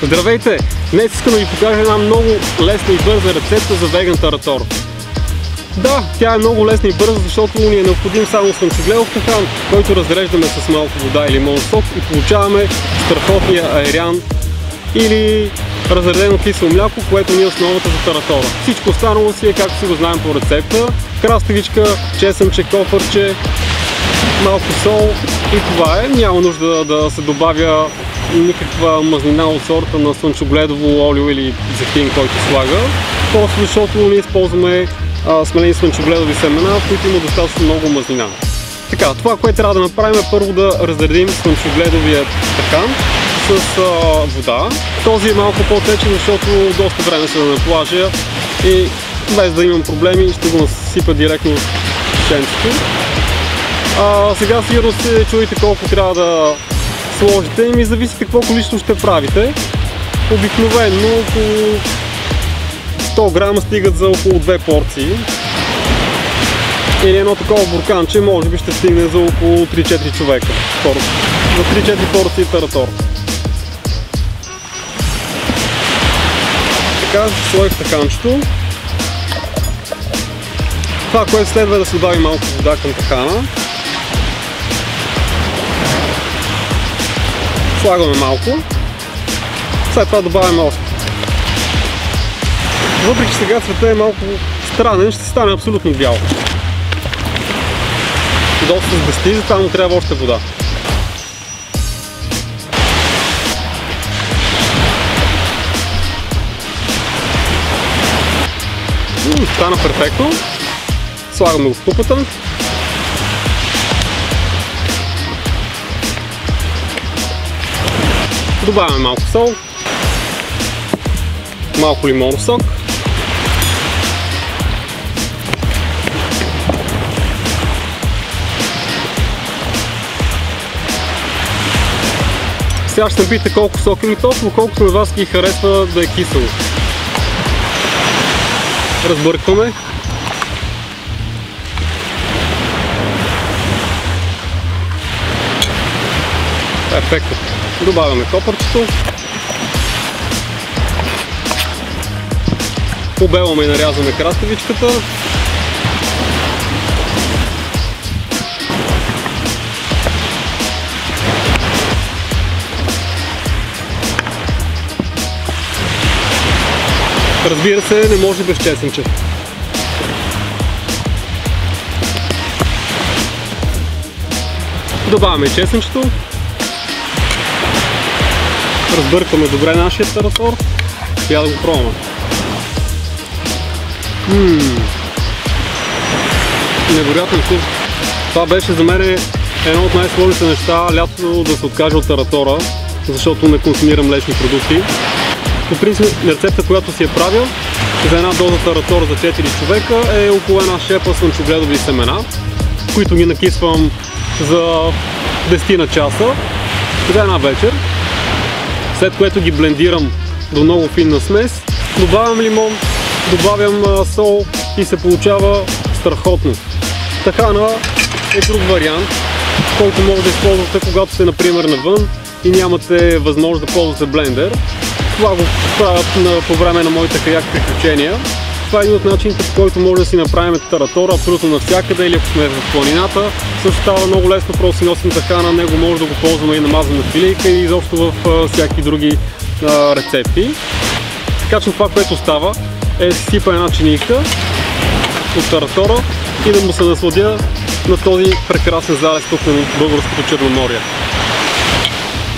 Здравейте! Днес искам да ви покажа една много лесна и бърза рецепта за веган таратор. Да, тя е много лесна и бърза, защото ни е необходим само слънчогледов тахан, който разреждаме с малко вода и лимон сок и получаваме страхотния айран или разредено кисело мляко, което ни е основата за таратора. Всичко останало си е както си го знаем по рецепта. Краставичка, чесънче, копърче, малко сол и това е. Няма нужда да се добавя никаква мазнина от сорта на слънчогледово олио или зехтин, който слага. Просто защото ние използваме смелени слънчогледови семена, в които има достатъчно много мазнина. Така, това, което трябва да направим е първо да разредим слънчогледовия тахан с вода. Този е малко по-течен, защото доста време се да наплажа и без да имам проблеми ще го насипя директно в шенцето. Сега сигурно се чуете колко трябва да сложите и ми зависи какво количество ще правите. Обикновено около 100 грама стигат за около 2 порции. Или едно такова бурканче може би ще стигне за около 3-4 човека. За 3-4 порции таратор. Така, сложих таханчето. Това, което следва е да се добави малко вода към тахана. Слагаме малко. След това добавяме още. Въпреки че сега цветът е малко странен, ще стане абсолютно бял. Доста сгъсти, затова му трябва още вода. Стана перфектно. Слагаме го в купата. Добавяме малко сол, малко лимонов сок, сега ще набийте колко сок има, толкова колкото на вас ги харесва да е кисело. Разбъркваме. Перфектно. Добавяме копърчето. Побелваме и нарязваме краставичката. Разбира се, не може без чесънче. Добавяме чесънчето. Разбъркваме добре нашия таратор. Я да го пробваме. Невероятен вкус. Това беше за мен едно от най-сложните неща лятото да се откажа от таратора, защото не консумирам млечни продукти. По принцип рецепта, която си я правя за една доза таратор за 4 човека е около една шепа слънчогледови семена, които ги накисвам за 10 на часа за една вечер. След което ги блендирам до много финна смес, добавям лимон, добавям сол и се получава страхотно. Тахана е друг вариант, който може да използвате когато сте например навън и нямате възможност да ползвате блендер. Това го правя по време на моите каяк приключения. Това е един от начините, по който може да си направим таратора абсолютно навсякъде или ако сме в планината. Също става много лесно, просто си носим тахана, него може да го ползваме и намазваме на филийка и изобщо в всякакви други рецепти. Така че това, което става е да си сипа една чинийка от таратора и да му се насладя на този прекрасен залез тук на българското Черноморие.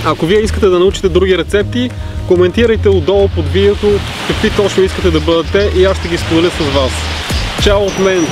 Ако вие искате да научите други рецепти, коментирайте отдолу под видеото какви точно искате да бъдете и аз ще ги споделя с вас. Чао от мен!